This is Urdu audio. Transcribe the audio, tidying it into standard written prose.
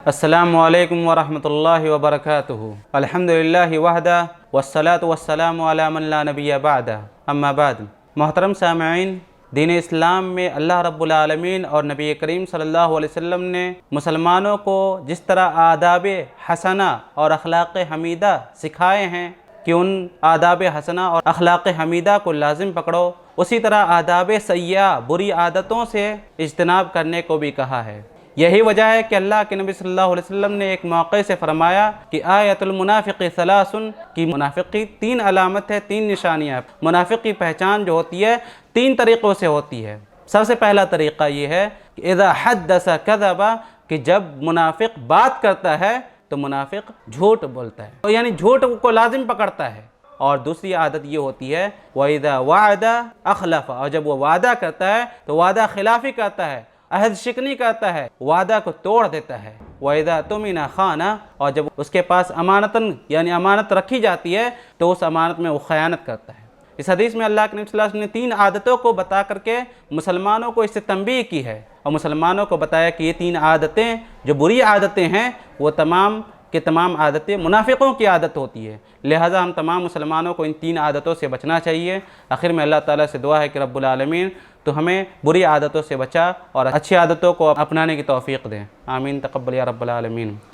السلام علیکم ورحمۃ اللہ وبرکاتہ۔ الحمدللہ وحدہ والصلاة والسلام علی من لا نبی بعدہ، اما بعد۔ محترم سامعین، دین اسلام میں اللہ رب العالمین اور نبی کریم صلی اللہ علیہ وسلم نے مسلمانوں کو جس طرح آداب حسنہ اور اخلاق حمیدہ سکھائے ہیں کہ ان آداب حسنہ اور اخلاق حمیدہ کو لازم پکڑو، اسی طرح آداب سیئہ بری عادتوں سے اجتناب کرنے کو بھی کہا ہے۔ یہی وجہ ہے کہ اللہ کے نبی صلی اللہ علیہ وسلم نے ایک موقع سے فرمایا کہ آیت المنافق ثلاث، کی منافق کی 3 علامت ہے، 3 نشانیاں۔ منافق کی پہچان جو ہوتی ہے 3 طریقوں سے ہوتی ہے۔ سب سے پہلا طریقہ یہ ہے کہ اذا حدث کذب، کہ جب منافق بات کرتا ہے تو منافق جھوٹ بولتا ہے، یعنی جھوٹ کو لازم پکڑتا ہے۔ اور دوسری عادت یہ ہوتی ہے وَإِذَا وَعَدَ أَخْلَفَ، اور جب وہ وعدہ کرتا ہے تو وعدہ خلافی کرتا ہے، عہد شکنی کرتا ہے، وعدہ کو توڑ دیتا ہے۔ وَإِذَا اؤْتُمِنَ خَانَ، اور جب اس کے پاس امانتاً یعنی امانت رکھی جاتی ہے تو اس امانت میں وہ خیانت کرتا ہے۔ اس حدیث میں اللہ کے نبی صلی اللہ علیہ وسلم نے 3 عادتوں کو بتا کر کے مسلمانوں کو اس سے تنبیہ کی ہے، اور مسلمانوں کو بتایا کہ یہ 3 عادتیں جو بری عادتیں ہیں وہ تمام کہ تمام عادتیں منافقوں کی عادت ہوتی ہے، لہٰذا ہم تمام مسلمانوں کو ان 3 عادتوں سے بچنا چاہیے۔ آخر میں اللہ تعالیٰ سے دعا ہے کہ رب العالمین تو ہمیں بری عادتوں سے بچا اور اچھی عادتوں کو اپنانے کی توفیق دیں۔ آمین، تقبل یا رب العالمین۔